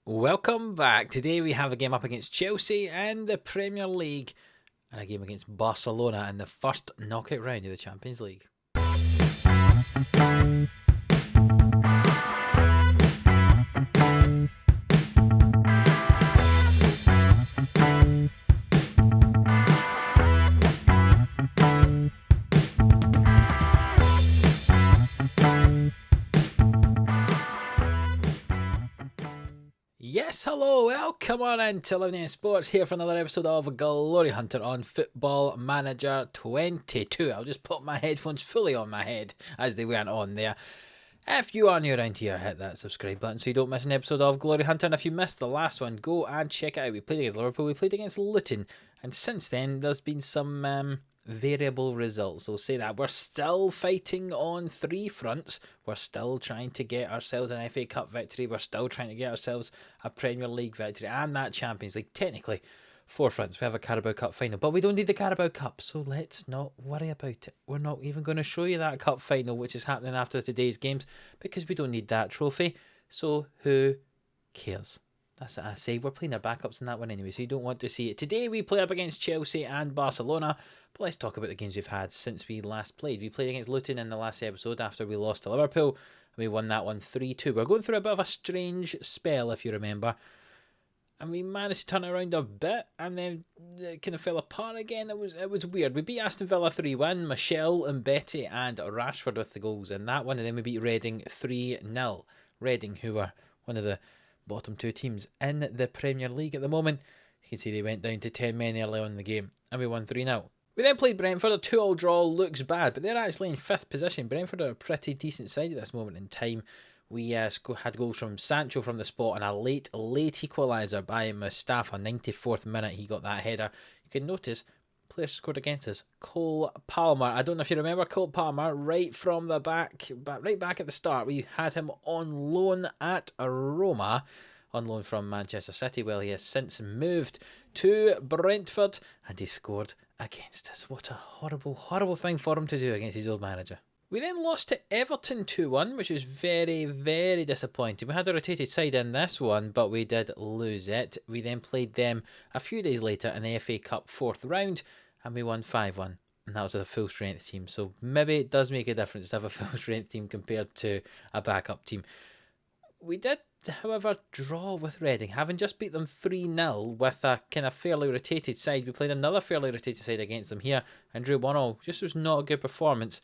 Welcome back. Today we have a game up against Chelsea in the Premier League and a game against Barcelona in the first knockout round of the Champions League. Yes, hello, welcome on into 11am Sports here for another episode of Glory Hunter on Football Manager 22. I'll just put my headphones fully on my head as they weren't on there. If you are new around here, hit that subscribe button so you don't miss an episode of Glory Hunter. And if you missed the last one, go and check it out. We played against Liverpool, we played against Luton, and since then there's been some variable results. So say that we're still fighting on three fronts. We're still trying to get ourselves an FA Cup victory. We're still trying to get ourselves a Premier League victory and that Champions League. Technically, four fronts. We have a Carabao Cup final, but we don't need the Carabao Cup, so let's not worry about it. We're not even going to show you that cup final, which is happening after today's games, because we don't need that trophy. So who cares? That's what I say. We're playing our backups in that one anyway, so you don't want to see it. Today we play up against Chelsea and Barcelona, but let's talk about the games we've had since we last played. We played against Luton in the last episode after we lost to Liverpool, and we won that one 3-2. We're going through a bit of a strange spell, if you remember, and we managed to turn it around a bit, and then it kind of fell apart again. It was weird. We beat Aston Villa 3-1, Michelle and Betty and Rashford with the goals in that one, and then we beat Reading 3-0. Reading, who were one of the bottom two teams in the Premier League at the moment. You can see they went down to 10 men early on in the game, and we won 3-0. We then played Brentford. A 2-2 draw looks bad, but they're actually in 5th position. Brentford are a pretty decent side at this moment in time. We had goals from Sancho from the spot and a late equaliser by Mustafa. 94th minute he got that header. You can notice players scored against us. Cole Palmer. I don't know if you remember Cole Palmer, right from the back, right back at the start. We had him on loan at Roma, on loan from Manchester City. Well, he has since moved to Brentford and he scored against us. What a horrible, horrible thing for him to do against his old manager. We then lost to Everton 2-1, which was very, very disappointing. We had a rotated side in this one, but we did lose it. We then played them a few days later in the FA Cup 4th round, and we won 5-1. And that was with a full-strength team. So maybe it does make a difference to have a full-strength team compared to a backup team. We did, however, draw with Reading, having just beat them 3-0 with a kind of fairly rotated side. We played another fairly rotated side against them here and drew 1-1. Just was not a good performance.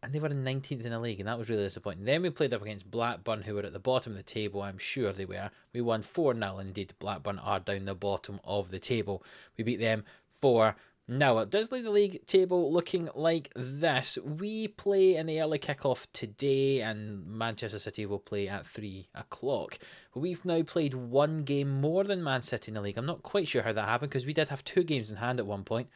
And they were in 19th in the league, and that was really disappointing. Then we played up against Blackburn, who were at the bottom of the table. I'm sure they were. We won 4-0, and indeed Blackburn are down the bottom of the table. We beat them 4-0. It does leave the league table looking like this. We play in the early kickoff today, and Manchester City will play at 3 o'clock. We've now played one game more than Man City in the league. I'm not quite sure how that happened, because we did have 2 games in hand at one point.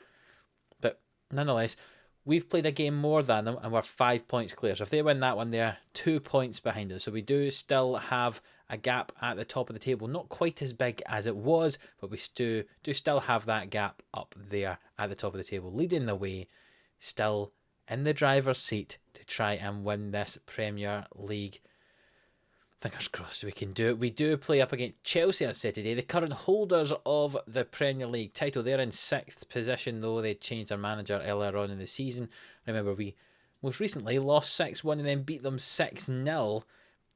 But nonetheless, we've played a game more than them, and we're 5 points clear. So if they win that one, they're 2 points behind us. So we do still have a gap at the top of the table. Not quite as big as it was, but we do still have that gap up there at the top of the table, leading the way, still in the driver's seat to try and win this Premier League. Fingers crossed we can do it. We do play up against Chelsea on Saturday, the current holders of the Premier League title. They're in 6th position, though. They changed their manager earlier on in the season. Remember, we most recently lost 6-1 and then beat them 6-0.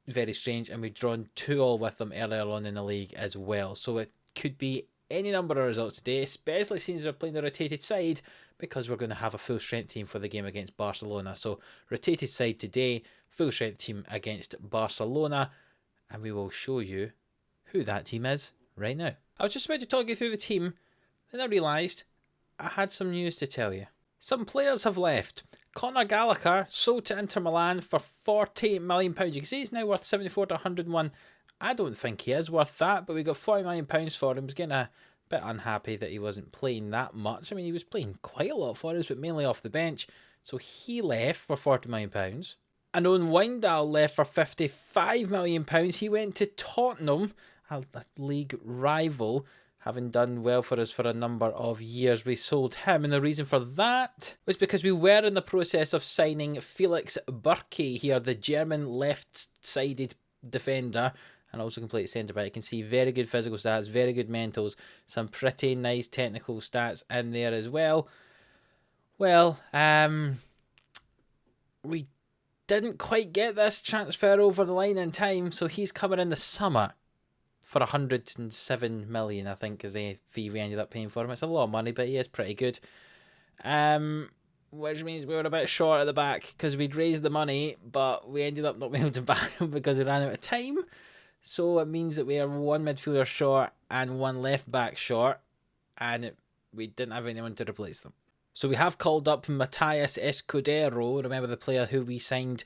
Very strange. And we've drawn 2-2 with them earlier on in the league as well. So it could be any number of results today, especially since they're playing the rotated side, because we're going to have a full-strength team for the game against Barcelona. So rotated side today, full-strength team against Barcelona, and we will show you who that team is right now. I was just about to talk you through the team, then I realised I had some news to tell you. Some players have left. Conor Gallacher sold to Inter Milan for £40 million. You can see he's now worth 74 to 101. I don't think he is worth that, but we got £40 million for him. I was getting a bit unhappy that he wasn't playing that much. I mean, he was playing quite a lot for us, but mainly off the bench. So he left for £40 million. And Owen Wijndal left for £55 million. He went to Tottenham, a league rival, having done well for us for a number of years. We sold him, and the reason for that was because we were in the process of signing Felix Burki here, the German left-sided defender, and also can play at centre back. You can see very good physical stats, very good mentals, some pretty nice technical stats in there as well. Well, we didn't quite get this transfer over the line in time, so he's coming in the summer for 107 million, I think, is the fee we ended up paying for him. It's a lot of money, but he is pretty good. Which means we were a bit short at the back because we'd raised the money, but we ended up not being able to buy him because we ran out of time. So it means that we are one midfielder short and one left back short, and we didn't have anyone to replace them. So we have called up Matthias Escudero. Remember the player who we signed?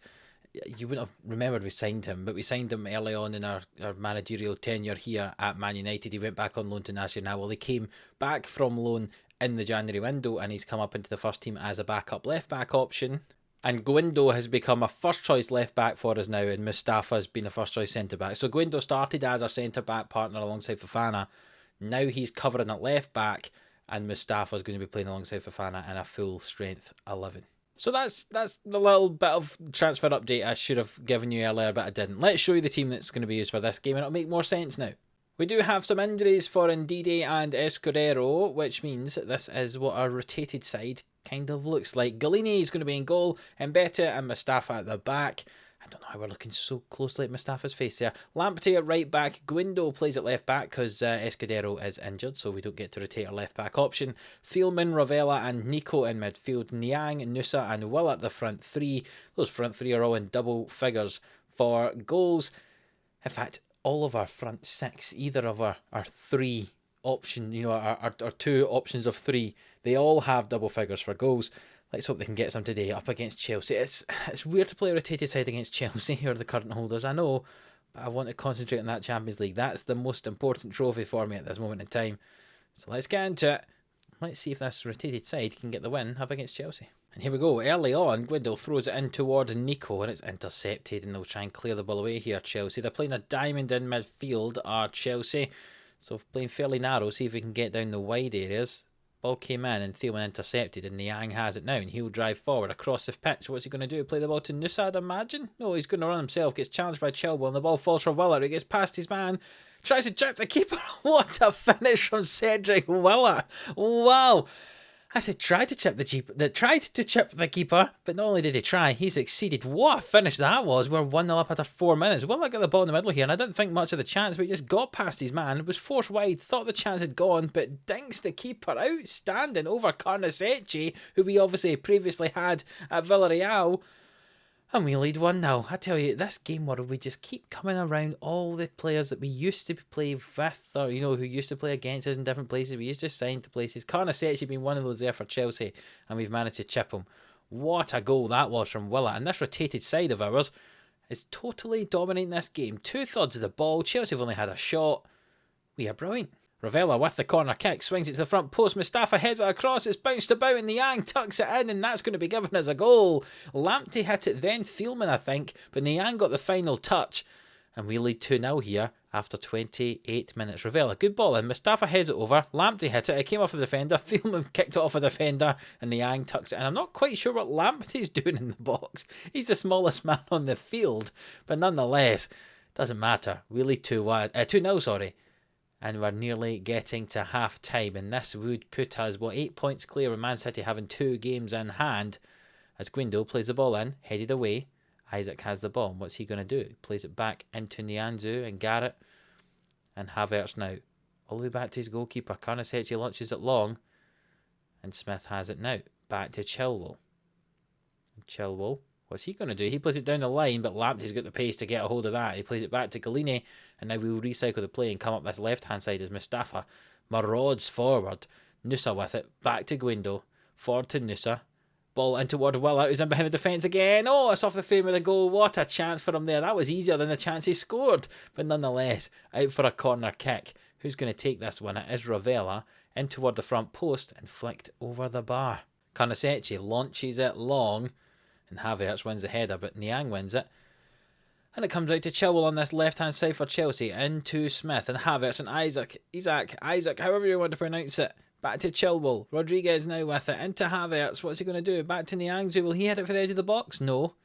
You wouldn't have remembered we signed him, but we signed him early on in our managerial tenure here at Man United. He went back on loan to Nacional. Well, he came back from loan in the January window, and he's come up into the first team as a backup left-back option. And Guindo has become a first-choice left-back for us now, and Mustafa's been a first-choice centre-back. So Guindo started as our centre-back partner alongside Fofana. Now he's covering at left-back, and Mustafa's going to be playing alongside Fofana in a full-strength 11. So that's the little bit of transfer update I should have given you earlier, but I didn't. Let's show you the team that's going to be used for this game, and it'll make more sense now. We do have some injuries for Ndidi and Escudero, which means this is what our rotated side kind of looks like. Galini is going to be in goal, Mbete and Mustafa at the back. I don't know why we're looking so closely at Mustafa's face there. Lamptey at right back, Guindo plays at left back because Escudero is injured, so we don't get to rotate our left back option. Thielmann, Ravella and Nico in midfield. Niang, Nusa and Will at the front three. Those front three are all in double figures for goals. In fact, all of our front six, either of our three option, our two options of three, they all have double figures for goals. Let's hope they can get some today up against Chelsea. It's weird to play a rotated side against Chelsea, who are the current holders, I know, but I want to concentrate on that Champions League. That's the most important trophy for me at this moment in time. So let's get into it. Let's see if this rotated side can get the win up against Chelsea. And here we go. Early on, Guindo throws it in toward Nico, and it's intercepted, and they'll try and clear the ball away here, Chelsea. They're playing a diamond in midfield, are Chelsea. So playing fairly narrow, see if we can get down the wide areas. Ball came in and Thielmann intercepted, and Niang has it now, and he'll drive forward across the pitch. What's he going to do? Play the ball to Nusa, I'd imagine? No, he's going to run himself, gets challenged by Chilwell, and the ball falls for Willer, who gets past his man, tries to chip the keeper. What a finish from Cedric Willer. Wow. I said tried to chip the keeper, but not only did he try, he succeeded. What a finish that was. We're 1-0 up after 4 minutes. Willer got the ball in the middle here, and I didn't think much of the chance, but he just got past his man. It was forced wide, thought the chance had gone, but dinks the keeper. Outstanding over Conor, who we obviously previously had at Villarreal. And we lead 1-0. I tell you, this game world, we just keep coming around all the players that we used to play with, or, who used to play against us in different places. We used to sign to places. Conor been one of those there for Chelsea, and we've managed to chip him. What a goal that was from Willer. And this rotated side of ours is totally dominating this game. 2/3 of the ball. Chelsea have only had a shot. We are brilliant. Ravella with the corner kick, swings it to the front post. Mustafa heads it across, it's bounced about, and Niang tucks it in, and that's going to be given as a goal. Lamptey hit it, then Thielmann, I think, but Niang got the final touch, and we lead 2-0 here after 28 minutes. Ravella, good ball in, Mustafa heads it over, Lamptey hit it came off a defender, Thielmann kicked it off a defender, and Niang tucks it in. I'm not quite sure what Lamptey's doing in the box. He's the smallest man on the field, but nonetheless, doesn't matter. We lead 2-0, sorry. And we're nearly getting to half time, and this would put us 8 points clear with Man City having 2 games in hand. As Guindo plays the ball in, headed away. Isaac has the ball. What's he going to do? He plays it back into Nianzou and Garrett and Havertz now. All the way back to his goalkeeper. Conor launches it long, and Smith has it now. Back to Chilwell. What's he going to do? He plays it down the line, but Lamptey's got the pace to get a hold of that. He plays it back to Galini, and now we'll recycle the play and come up this left-hand side as Mustafa marauds forward. Nusa with it, back to Guindo, forward to Nusa. Ball in toward Willer, who's in behind the defence again. Oh, it's off the frame of the goal. What a chance for him there. That was easier than the chance he scored. But nonetheless, out for a corner kick. Who's going to take this one? It is Ravella, in toward the front post and flicked over the bar. Conor launches it long, and Havertz wins the header, but Niang wins it. And it comes out to Chilwell on this left-hand side for Chelsea, into Smith and Havertz and Isaac, however you want to pronounce it. Back to Chilwell. Rodriguez now with it, into Havertz. What's he going to do? Back to Niangzou. Will he hit it for the edge of the box? No.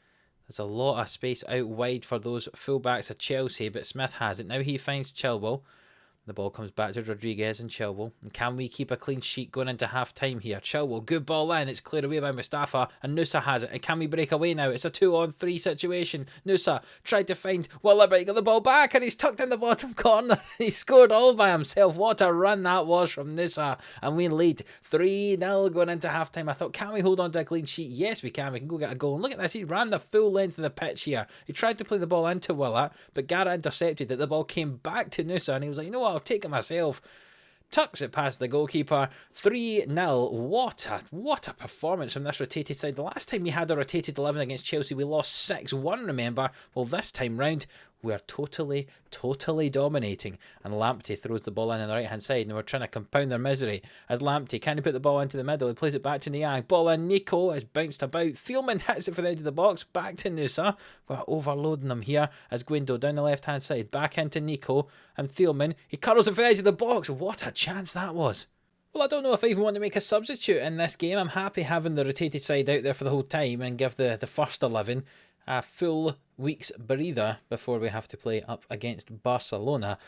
There's a lot of space out wide for those fullbacks of Chelsea, but Smith has it. Now he finds Chilwell. The ball comes back to Rodriguez and Chilwell. And can we keep a clean sheet going into half-time here? Chilwell, good ball in. It's cleared away by Mustafa. And Nusa has it. And can we break away now? It's a 2-on-3 situation. Nusa tried to find Willer, but he got the ball back. And he's tucked in the bottom corner. He scored all by himself. What a run that was from Nusa. And we lead 3-0 going into half-time. I thought, can we hold on to a clean sheet? Yes, we can. We can go get a goal. And look at this. He ran the full length of the pitch here. He tried to play the ball into Willer, but Gara intercepted it. The ball came back to Nusa. And he was like, you know what? I'll take it myself. Tucks it past the goalkeeper. 3-0. What a performance from this rotated side. The last time we had a rotated 11 against Chelsea, we lost 6-1, remember? Well, this time round, we are totally dominating. And Lamptey throws the ball in on the right-hand side, and we're trying to compound their misery. As Lamptey, can he put the ball into the middle? He plays it back to Niang. Ball in. Nico is bounced about. Thielman hits it for the edge of the box. Back to Nusa. We're overloading them here as Guindo down the left-hand side. Back into Nico. And Thielman, he curls it for the edge of the box. What a chance that was. Well, I don't know if I even want to make a substitute in this game. I'm happy having the rotated side out there for the whole time and give the first 11 a full week's breather before we have to play up against Barcelona.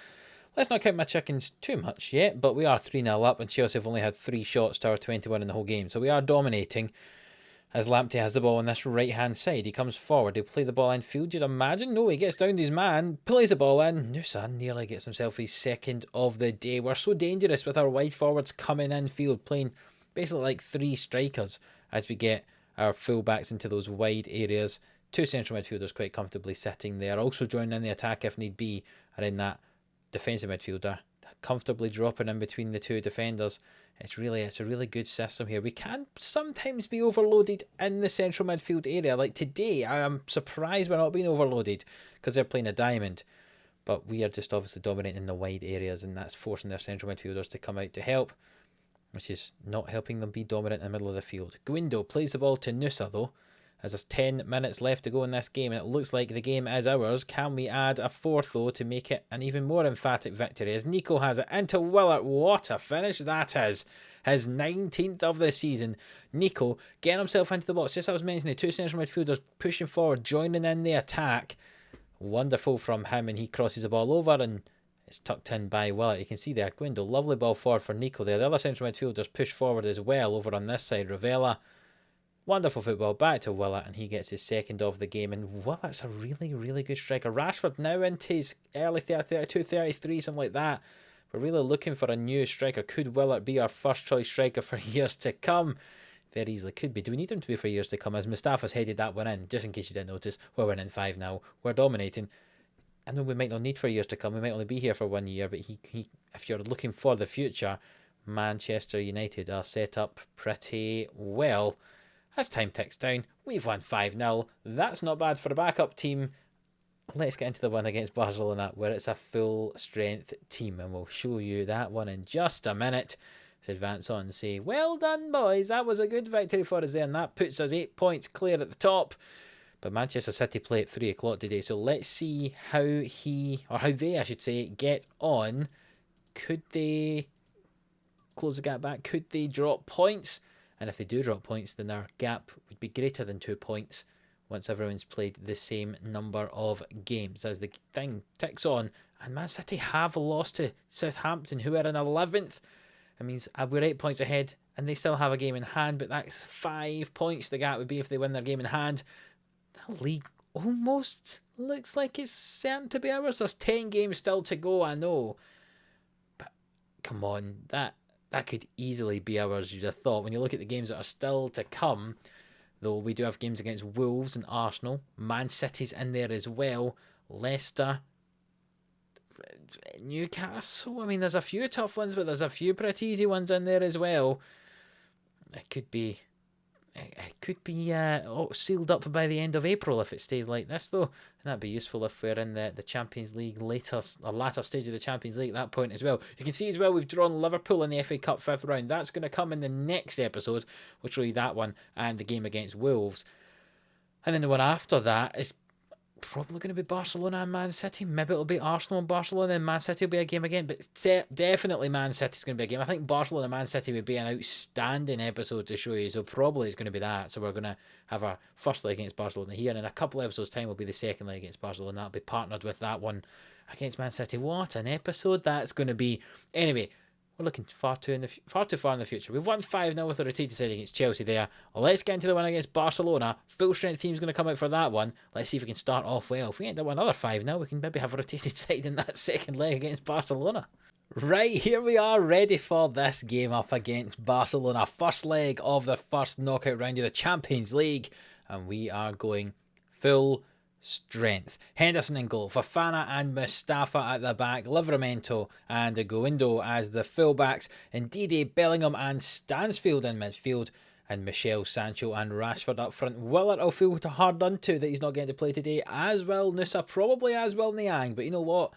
Let's not count my chickens too much yet, but we are 3-0 up and Chelsea have only had 3 shots to our 21 in the whole game. So we are dominating as Lamptey has the ball on this right-hand side. He comes forward. He'll play the ball in field, you'd imagine. No, he gets down to his man, plays the ball in. Nusa nearly gets himself his second of the day. We're so dangerous with our wide forwards coming in field, playing basically like 3 strikers as we get our full-backs into those wide areas. 2 central midfielders quite comfortably sitting there. Also joining in the attack if need be. And in that defensive midfielder, comfortably dropping in between the 2 defenders. It's a really good system here. We can sometimes be overloaded in the central midfield area. Like today, I am surprised we're not being overloaded because they're playing a diamond. But we are just obviously dominating in the wide areas, and that's forcing their central midfielders to come out to help, which is not helping them be dominant in the middle of the field. Guindo plays the ball to Nusa though, as there's 10 minutes left to go in this game, and it looks like the game is ours. Can we add a 4th though to make it an even more emphatic victory? As Nico has it into Willer. What a finish that is. His 19th of the season. Nico getting himself into the box. Just as I was mentioning, the 2 central midfielders pushing forward, joining in the attack. Wonderful from him, and he crosses the ball over and it's tucked in by Willer. You can see there, Guindo, lovely ball forward for Nico there. The other central midfielders push forward as well over on this side. Ravella. Wonderful football back to Willer, and he gets his second of the game. And Willer's a really good striker. Rashford now into his early 32, 33, something like that. We're really looking for a new striker. Could Willer be our first choice striker for years to come? Very easily could be. Do we need him to be for years to come? As Mustafa's headed that one in, just in case you didn't notice, we're winning 5 now. We're dominating. I know we might not need for years to come. We might only be here for 1 year, but he if you're looking for the future, Manchester United are set up pretty well. As time ticks down, we've won 5-0. That's not bad for a backup team. Let's get into the one against Barcelona, where it's a full-strength team, and we'll show you that one in just a minute. Let's advance on and say, well done, boys. That was a good victory for us there, and that puts us 8 points clear at the top. But Manchester City play at 3 o'clock today, so let's see how they, I should say, get on. Could they close the gap back? Could they drop points? And if they do drop points, then our gap would be greater than 2 points once everyone's played the same number of games. As the thing ticks on, and Man City have lost to Southampton, who are in 11th. It means we're 8 points ahead, and they still have a game in hand, but that's 5 points the gap would be if they win their game in hand. The league almost looks like it's certain to be ours. There's 10 games still to go, I know. But come on, that could easily be ours, you'd have thought. When you look at the games that are still to come, though we do have games against Wolves and Arsenal. Man City's in there as well. Leicester, Newcastle. I mean, there's a few tough ones, but there's a few pretty easy ones in there as well. It could be sealed up by the end of April if it stays like this, though. And that'd be useful if we're in the Champions League later stage of the Champions League at that point as well. You can see as well we've drawn Liverpool in the FA Cup 5th round. That's going to come in the next episode. We'll show you that one and the game against Wolves. And then the one after that is probably going to be Barcelona and Man City. Maybe it'll be Arsenal and Barcelona, and Man City will be a game again. But definitely Man City's going to be a game. I think Barcelona and Man City would be an outstanding episode to show you. So probably it's going to be that. So we're going to have our first leg against Barcelona here, and in a couple of episodes' time will be the second leg against Barcelona. That'll be partnered with that one against Man City. What an episode that's going to be. Anyway, we're looking far too far in the future. We've won 5-0 with a rotated side against Chelsea there. Let's get into the one against Barcelona. Full strength team's going to come out for that one. Let's see if we can start off well. If we end up with another 5-0, we can maybe have a rotated side in that second leg against Barcelona. Right, here we are ready for this game up against Barcelona. First leg of the first knockout round of the Champions League. And we are going full strength. Henderson in goal, Fofana and Mustafa at the back, Livramento and Guindo as the fullbacks, Ndidi, Bellingham and Stansfield in midfield, and Michel, Sancho and Rashford up front. Willard will feel hard done to that he's not getting to play today, as will Nusa, probably as will Niang, but you know what?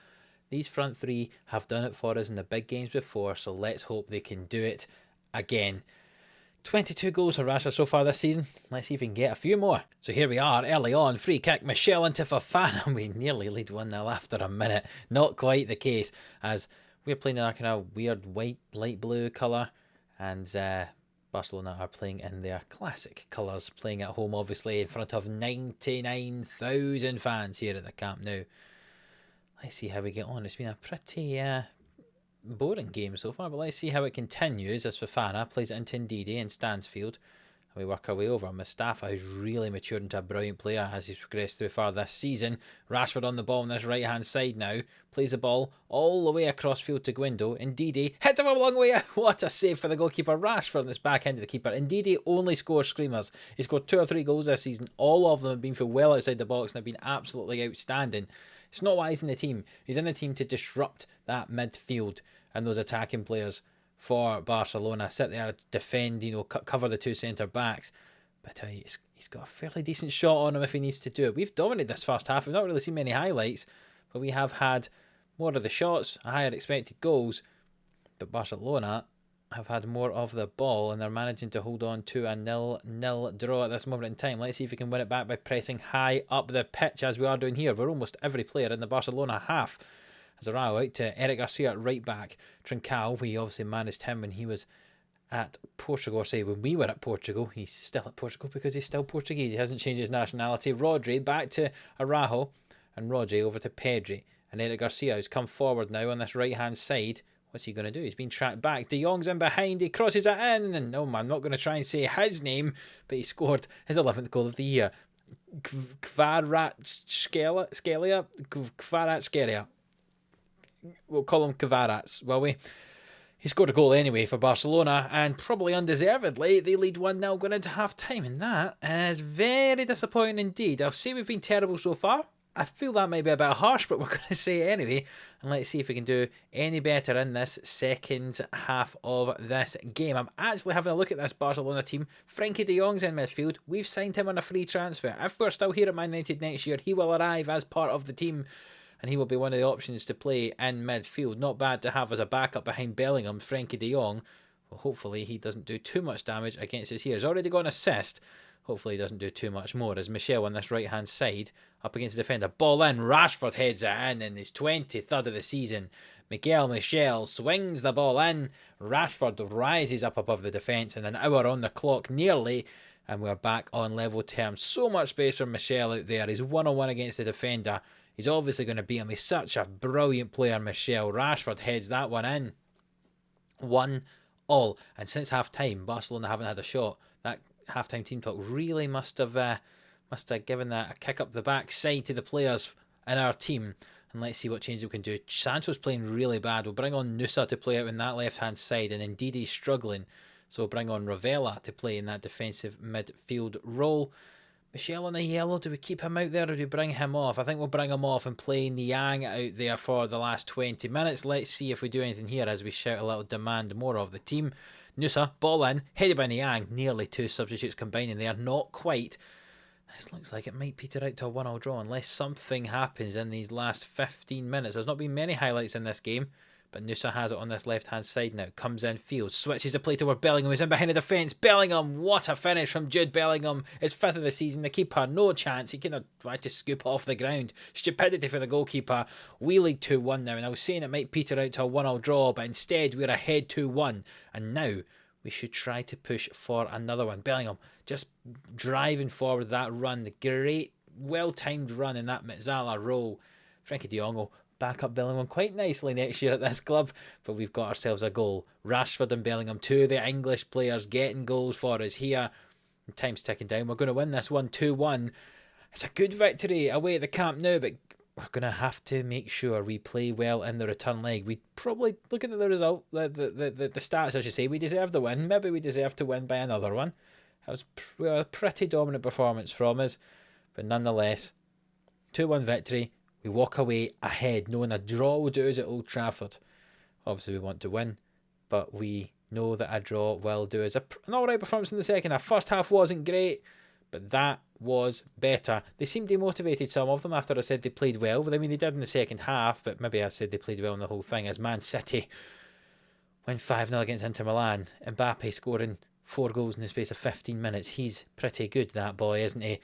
These front three have done it for us in the big games before, so let's hope they can do it again. 22 goals for Rashford so far this season. Let's see if we can get a few more. So here we are, early on, free kick, Michel into Fofana. We nearly lead 1-0 after a minute. Not quite the case, as we're playing in our kind of weird white, light blue colour, and Barcelona are playing in their classic colours, playing at home, obviously, in front of 99,000 fans here at the Camp Nou. Let's see how we get on. It's been a pretty boring game so far, but let's see how it continues as Fofana plays it into Ndidi and Stansfield, and we work our way over. Mustafa, who's really matured into a brilliant player as he's progressed through far this season. Rashford on the ball on this right hand side now, plays the ball all the way across field to Guindo. Ndidi hits him a long way. What a save for the goalkeeper. Rashford on this back end of the keeper. Ndidi only scores screamers. He scored 2 or 3 goals this season. All of them have been from well outside the box and have been absolutely outstanding. It's not why he's in the team. He's in the team to disrupt that midfield and those attacking players for Barcelona. Sit there, defend, cover the 2 centre-backs. But he's got a fairly decent shot on him if he needs to do it. We've dominated this first half. We've not really seen many highlights, but we have had more of the shots, higher expected goals. But Barcelona have had more of the ball, and they're managing to hold on to a 0-0 draw at this moment in time. Let's see if we can win it back by pressing high up the pitch as we are doing here. We're almost every player in the Barcelona half. As a row out to Eric Garcia at right back. Trincao, we obviously managed him when he was at Portugal, or say when we were at Portugal. He's still at Portugal because he's still Portuguese. He hasn't changed his nationality. Rodri back to Araujo, and Rodri over to Pedri. And Eric Garcia has come forward now on this right hand side. What's he going to do? He's been tracked back. De Jong's in behind. He crosses it in. And no, I'm not going to try and say his name, but he scored his 11th goal of the year. Kvaratskhelia. We'll call him Kvaratskhelia, will we? He scored a goal anyway for Barcelona, and probably undeservedly, they lead 1-0 going into half-time, and that is very disappointing indeed. I'll say we've been terrible so far. I feel that might be a bit harsh, but we're going to say it anyway, and let's see if we can do any better in this second half of this game. I'm actually having a look at this Barcelona team. Frenkie de Jong's in midfield. We've signed him on a free transfer. If we're still here at Man United next year, he will arrive as part of the team, and he will be one of the options to play in midfield. Not bad to have as a backup behind Bellingham, Frenkie de Jong. Well, hopefully he doesn't do too much damage against us here. He's already got an assist. Hopefully he doesn't do too much more, as Michel on this right-hand side, up against the defender. Ball in, Rashford heads it in his 23rd of the season. Michel swings the ball in. Rashford rises up above the defence, and an hour on the clock nearly, and we're back on level terms. So much space for Michel out there. He's one-on-one against the defender. He's obviously going to beat him. He's such a brilliant player, Michel. Rashford heads that one in. 1-1. And since half-time, Barcelona haven't had a shot. That half-time team talk really must have given that a kick up the backside to the players in our team. And let's see what changes we can do. Sancho's playing really bad. We'll bring on Nusa to play out in that left-hand side, and Ndidi's struggling. So we'll bring on Ravella to play in that defensive midfield role. Michel on a yellow, do we keep him out there or do we bring him off? I think we'll bring him off and play Niang out there for the last 20 minutes. Let's see if we do anything here as we shout a little demand more of the team. Nusa, ball in, headed by Niang. Nearly 2 substitutes combining there, not quite. This looks like it might peter out to a 1-1 draw unless something happens in these last 15 minutes. There's not been many highlights in this game, But Nusa has it on this left-hand side now. Comes in, fields, switches the play over Bellingham, who's in behind the defence. Bellingham, what a finish from Jude Bellingham. His 5th of the season. The keeper, no chance. He kind of tried to scoop off the ground. Stupidity for the goalkeeper. We lead 2-1 now, and I was saying it might peter out to a 1-1 draw, but instead we're ahead 2-1. And now we should try to push for another one. Bellingham just driving forward that run. The great, well-timed run in that Metzala roll. Frankie de Jong will back up Bellingham quite nicely next year at this club, but we've got ourselves a goal. Rashford and Bellingham, 2 of the English players getting goals for us here. And time's ticking down. We're going to win this one 2-1. It's a good victory away at the Camp Nou, but we're going to have to make sure we play well in the return leg. We probably, looking at the result, the stats, I should say, we deserve the win. Maybe we deserve to win by another one. That was a pretty dominant performance from us, but nonetheless, 2-1 victory. We walk away ahead, knowing a draw will do us at Old Trafford. Obviously, we want to win, but we know that a draw will do us. An alright performance in the second half. First half wasn't great, but that was better. They seemed demotivated, some of them, after I said they played well. But I mean, they did in the second half, but maybe I said they played well in the whole thing. As Man City went 5-0 against Inter Milan. Mbappe scoring 4 goals in the space of 15 minutes. He's pretty good, that boy, isn't he?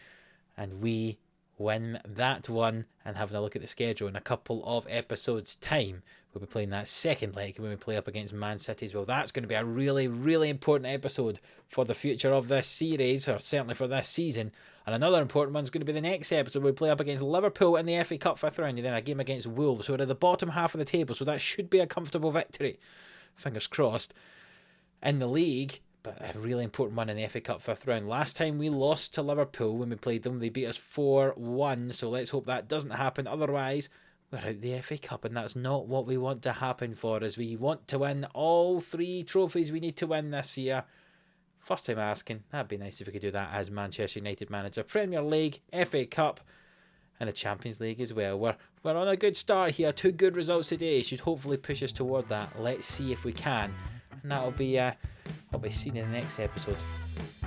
And we win that one. And having a look at the schedule in a couple of episodes time, we'll be playing that second leg when we play up against Man City as well. That's going to be a really, really important episode for the future of this series, or certainly for this season. And another important one's going to be the next episode. We play up against Liverpool in the FA Cup 5th round, and then a game against Wolves. So we're at the bottom half of the table, so that should be a comfortable victory. Fingers crossed. In the league, but a really important one in the FA Cup 5th round. Last time we lost to Liverpool when we played them, they beat us 4-1, so let's hope that doesn't happen. Otherwise, we're out the FA Cup, and that's not what we want to happen for us. We want to win all 3 trophies we need to win this year. First time asking, that'd be nice if we could do that as Manchester United manager. Premier League, FA Cup, and the Champions League as well. We're on a good start here. 2 good results today should hopefully push us toward that. Let's see if we can, and that'll be seen in the next episode.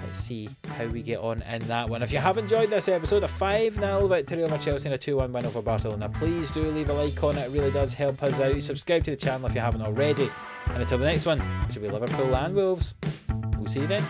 Let's see how we get on in that one. If you have enjoyed this episode, a 5-0 victory over Chelsea and a 2-1 win over Barcelona, please do leave a like on it. It really does help us out. Subscribe to the channel if you haven't already. And until the next one, which will be Liverpool and Wolves, we'll see you then.